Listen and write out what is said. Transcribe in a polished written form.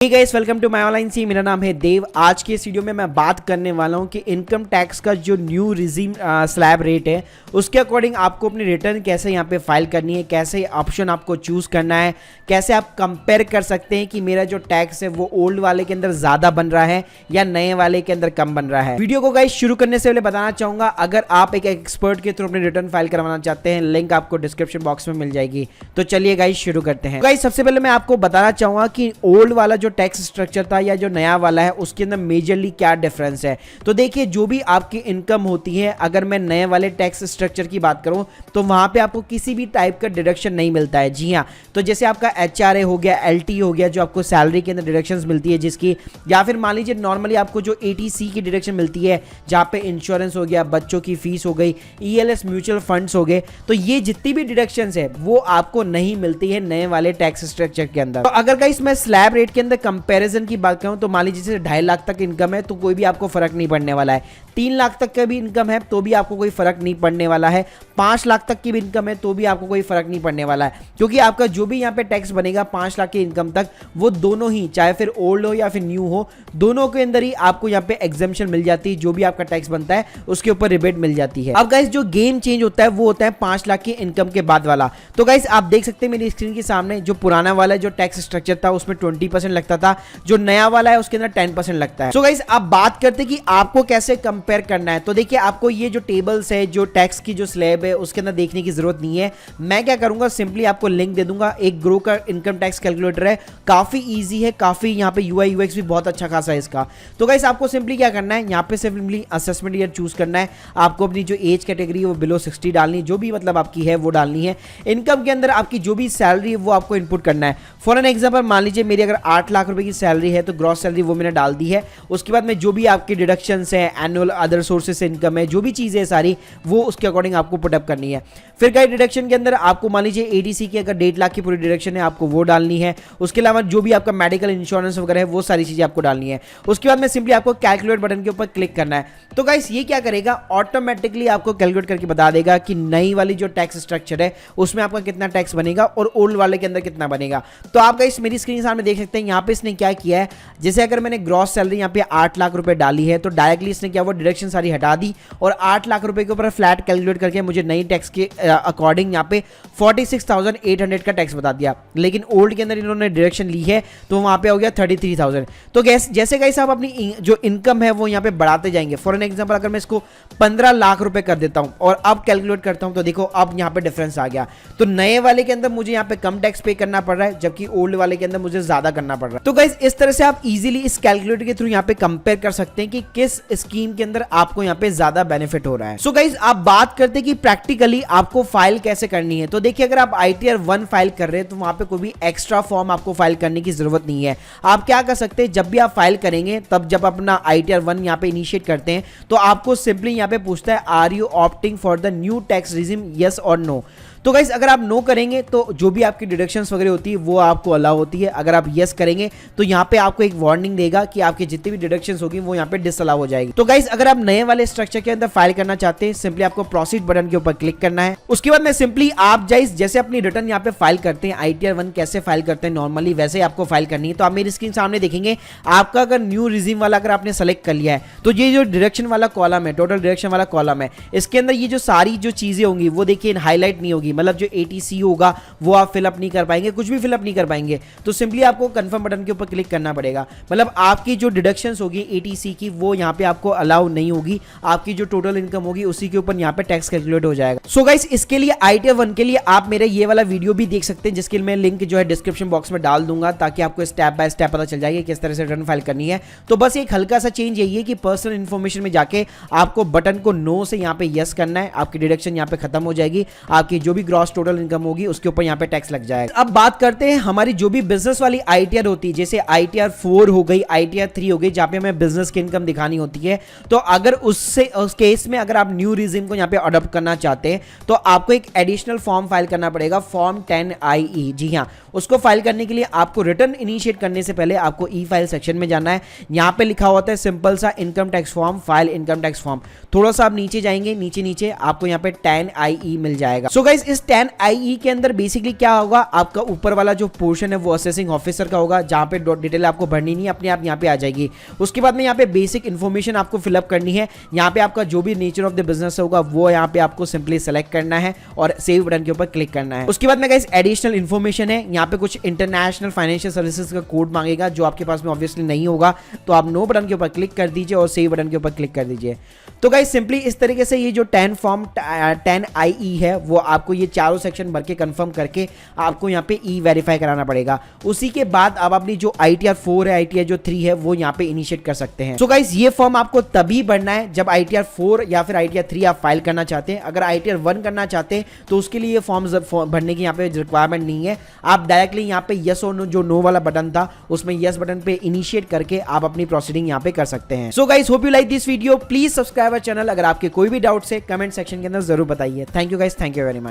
Hey guys, welcome to my online सी। मेरा नाम है देव। आज के इस वीडियो में मैं बात करने वाला हूं कि इनकम टैक्स का जो न्यू रिजीम स्लैब रेट है उसके अकॉर्डिंग आपको अपनी रिटर्न कैसे यहां पे फाइल करनी है, कैसे ऑप्शन आपको चूज करना है, कैसे आप कंपेयर कर सकते हैं कि मेरा जो टैक्स है वो ओल्ड वाले के अंदर ज़्यादा बन रहा है या नए वाले के अंदर कम बन रहा है। वीडियो को गाइस शुरू करने से पहले बताना चाहूँगा, अगर आप एक एक्सपर्ट के थ्रू अपनी रिटर्न फाइल करवाना चाहते हैं, लिंक आपको डिस्क्रिप्शन बॉक्स में मिल जाएगी। तो चलिए गाइस शुरू करते हैं। गाइस सबसे पहले मैं आपको बताना चाहूँगा कि ओल्ड वाला जो टैक्स स्ट्रक्चर था या जो नया वाला है उसके अंदर मेजरली क्या डिफरेंस है। तो देखिए, जो भी आपकी इनकम होती है, अगर मैं नए वाले टैक्स स्ट्रक्चर की बात करूं तो वहां पे आपको किसी भी टाइप का डिडक्शन नहीं मिलता है। जी हां, तो जैसे आपका HRA हो गया, LT हो गया, जो आपको सैलरी के अंदर डिडक्शंस मिलती है जिसकी, या फिर मान लीजिए नॉर्मली आपको जो ATC की डिडक्शन मिलती है जहां पे इंश्योरेंस हो गया, बच्चों की फीस हो गई, ELS म्यूचुअल फंड्स हो गए, तो ये जितनी भी डिडक्शंस है वो आपको नहीं मिलती है नए वाले टैक्स स्ट्रक्चर के अंदर। तो अगर गाइस मैं स्लैब रेट के अंदर कंपैरिजन की बात करूं तो मान लीजिए जैसे 2.5 लाख तक इनकम है तो कोई भी आपको फर्क नहीं पड़ने वाला है। 3 लाख तक का भी इनकम है तो भी आपको कोई फर्क नहीं पड़ने वाला है। 5 लाख तक की भी इनकम है तो भी आपको कोई फर्क नहीं पड़ने वाला है, क्योंकि आपका जो भी यहाँ पे टैक्स बनेगा 5 लाख की इनकम तक, वो दोनों ही, चाहे फिर ओल्ड हो या फिर न्यू हो, दोनों के अंदर ही आपको यहाँ पे एग्जेम्पशन मिल जाती है। जो भी आपका टैक्स बनता है उसके ऊपर रिबेट मिल जाती है। अब गाइस जो गेम चेंज होता है वो होता है 5 लाख की इनकम के बाद वाला। तो गाइस आप देख सकते हैं मेरी स्क्रीन के सामने, जो पुराना वाला जो टैक्स स्ट्रक्चर था उसमें 20% लगता था, जो नया वाला है उसके अंदर 10% लगता है। सो गाइस आप बात करते हैं कि आपको कैसे कंपेयर करना है। तो देखिए, आपको ये जो टेबल्स है, जो टैक्स की जो स्लैब है उसके अंदर देखने की जरूरत नहीं है। मैं क्या करूंगा, सिंपली आपको लिंक दे दूंगा। एक ग्रो का इनकम टैक्स कैलकुलेटर है, काफी इजी है, काफी यहाँ पे UI UX भी बहुत अच्छा खासा है इसका। तो गाइस आपको सिंपली क्या करना है, यहाँ पे सिंपली असेसमेंट ईयर चूज करना है। आपको अपनी जो एज कैटेगरी है वो बिलो 60 डालनी है, जो भी मतलब आपकी है वो डालनी है। इनकम के अंदर आपकी जो भी सैलरी है वो आपको इनपुट करना है। फॉर एन एग्जाम्पल मान लीजिए मेरी अगर 8 लाख रुपए की सैलरी है तो ग्रॉस सैलरी वो मैंने डाल दी है। उसके बाद में जो भी आपकी डिडक्शंस है, एनुअल अदर सोर्सेस से इनकम है, जो भी चीज़ें है सारी, वो उसके अकॉर्डिंग आपको पुटअप करनी है। फिर गाइस डिडक्शन के अंदर आपको मान लीजिए ATC की अगर 1.5 लाख की पूरी डिडक्शन है आपको वो डालनी है। उसके अलावा जो भी आपका मेडिकल इंश्योरेंस वगैरह है वो सारी चीज़ें आपको डालनी है। उसके बाद में सिंपली आपको कैलकुलेट बटन के ऊपर क्लिक करना है। तो गाइस ये क्या करेगा, ऑटोमेटिकली आपको कैलकुलेट करके बता देगा कि नई वाली जो टैक्स स्ट्रक्चर है उसमें आपका कितना टैक्स बनेगा और ओल्ड वाले के अंदर कितना बनेगा। तो आप गाइस मेरी स्क्रीन के सामने देख सकते हैं, यहाँ पे इसने क्या किया है, जैसे अगर मैंने ग्रॉस सैलरी यहाँ पे 8 लाख रुपए डाली है तो डायरेक्टली इसने क्या, वो डिडक्शन सारी हटा दी और 8 लाख रुपए के ऊपर फ्लैट कैलकुलेट करके मुझे नई टैक्स के अकॉर्डिंग यहाँ पे 46,800 का टैक्स बता दिया। लेकिन ओल्ड के अंदर इन्होंने डिडक्शन ली है तो वहां पे हो गया 33,000। तो जैसे गाइस आप अपनी जो इनकम है वो यहाँ पे बढ़ाते जाएंगे। फॉर एन एग्जाम्पल अगर मैं इसको 15 लाख रुपए कर देता हूँ और अब कैलकुलेट करता हूँ तो देखो अब यहाँ पे डिफरेंस आ गया। तो नए वाले के अंदर मुझे यहाँ पे कम टैक्स पे करना पड़ रहा है, जबकि ओल्ड वाले के अंदर मुझे ज्यादा करना पड़ रहा है। तो गाइस इस तरह से आप इजीली इस कैलकुलेटर के थ्रू यहाँ पे कंपेयर कर सकते हैं कि किस स्कीम के अंदर आपको यहाँ पे ज्यादा बेनिफिट हो रहा है। सो गाइस आप बात करते हैं कि प्रैक्टिकली आपको फाइल कैसे करनी है। तो देखिए, अगर आप ITR 1 फाइल कर रहे हैं तो वहां पे कोई भी एक्स्ट्रा फॉर्म आपको फाइल करने की जरूरत नहीं है। आप क्या कर सकते हैं, जब भी आप फाइल करेंगे तब जब अपना ITR 1 यहाँ पे इनिशिएट करते हैं तो आपको सिंपली यहाँ पे पूछता है, are you opting for the new tax regime, yes और नो। तो गाइस अगर आप नो करेंगे तो जो भी आपकी डिडक्शंस वगैरह होती है वो आपको अलाउ होती है। अगर आप यस करेंगे तो यहाँ पे आपको एक वार्निंग देगा कि आपकी जितनी भी डिडक्शंस होगी वो यहाँ पे डिसअलाउ हो जाएगी। तो गाइस अगर आप नए वाले स्ट्रक्चर के अंदर फाइल करना चाहते हैं, सिंपली आपको प्रोसीड बटन के ऊपर क्लिक करना है। उसके बाद में सिंपली आप जैसे अपनी रिटर्न यहाँ पे फाइल करते हैं, ITR 1 कैसे फाइल करते हैं नॉर्मली वैसे ही आपको फाइल करनी है। तो आप मेरी स्क्रीन सामने देखेंगे, आपका अगर न्यू रिजीम वाला अगर आपने सेलेक्ट कर लिया है तो ये जो डिडक्शन वाला कॉलम है, टोटल डिडक्शन वाला कॉलम है, इसके अंदर ये जो सारी जो चीजें होंगी वो देखिए हाईलाइट नहीं होगी। मतलब जो ATC होगा वो आप फिलअप नहीं कर पाएंगे, कुछ भी फिलअप नहीं कर पाएंगे। तो सिंपली आपको कंफर्म बटन के ऊपर क्लिक करना पड़ेगा। मतलब आपकी जो डिडक्शंस होगी ATC की वो यहाँ पे आपको अलाउ नहीं होगी। आपकी जो टोटल इनकम होगी उसी के ऊपर यहाँ पे टैक्स कैलकुलेट हो जाएगा। सो गाइस इसके लिए ITR 1 के लिए आप मेरे ये वाला वीडियो भी देख सकते हैं, जिसके मैं लिंक जो है डिस्क्रिप्शन बॉक्स में डाल दूंगा, ताकि आपको स्टेप बाय स्टेप पता चल जाएगा किस तरह से रिटर्न फाइल करनी है। तो बस एक हल्का सा चेंज यही है कि पर्सनल इन्फॉर्मेशन में जाके आपको बटन को नो से यहाँ पे यस करना है। आपकी डिडक्शन यहाँ पे खत्म हो जाएगी, आपकी जो भी ग्रॉस टोटल इनकम होगी उसके ऊपर यहाँ पे टैक्स लग जाएगा। अब बात करते हैं हमारी जो भी बिजनेस वाली ITR होती है, जैसे ITR 4 हो गई, ITR 3 हो गई, जहां पे हमें बिजनेस की इनकम दिखानी होती है। तो अगर उस केस में अगर आप न्यू रिजिम को यहाँ पे अडॉप्ट करना चाहते हैं तो आपको एक एडिशनल फॉर्म फाइल करना पड़ेगा, फॉर्म 10IE। जी हाँ, उसको फाइल करने के लिए आपको रिटर्न इनिशिएट करने से पहले आपको ई फाइल सेक्शन में जाना है। यहाँ पे लिखा होता है सिंपल सा income tax form, file income tax form. थोड़ा सा आप नीचे जाएंगे, नीचे आपको यहाँ पे 10IE मिल जाएगा। सो गाइस इस 10IE के अंदर बेसिकली क्या होगा, आपका ऊपर वाला जो पोर्शन है वो असेसिंग ऑफिसर का होगा, जहां पे डिटेल आपको भरनी नहीं है, अपने आप यहाँ पे आ जाएगी। उसके बाद में यहाँ पे बेसिक इन्फॉर्मेशन आपको फिलअप करनी है। यहाँ पे आपका जो भी नेचर ऑफ द बिजनेस होगा वो यहाँ पे आपको सिंपली सेलेक्ट करना है और सेव बटन के ऊपर क्लिक करना है। उसके बाद में गाइस एडिशनल इन्फॉर्मेशन है, यहाँ पे कुछ इंटरनेशनल फाइनेंशियल सर्विसेज का कोड मांगेगा जो आपके पास में ऑब्वियसली नहीं होगा, तो आप नो बटन के ऊपर क्लिक कर दीजिए और सेव बटन के ऊपर क्लिक कर दीजिए। तो गाइस सिंपली इस तरीके से ये जो 10IE है वो आपको ये चारों सेक्शन भर के कंफर्म करके आपको यहाँ पे ई वेरीफाई कराना पड़ेगा। उसी के बाद आप अपनी जो ITR 4 है, ITR जो 3 है वो यहाँ पे इनिशिएट कर सकते हैं। सो गाइस ये फॉर्म आपको तभी भरना है जब ITR 4 या फिर ITR 3 आप फाइल करना चाहते हैं। अगर ITR 1 करना चाहते हैं तो उसके लिए ये फॉर्म भरने की यहाँ पे रिक्वायरमेंट नहीं है। आप डायरेक्टली यहाँ पे यस और नो जो नो वाला बटन था उसमें यस बटन पे इनिशिएट करके आप अपनी प्रोसीडिंग यहाँ पे कर सकते हैं। So guys hope you like this video, please subscribe our channel. अगर आपके कोई भी डाउट्स है कमेंट सेक्शन के अंदर जरूर बताइए। Thank you guys, thank you very much.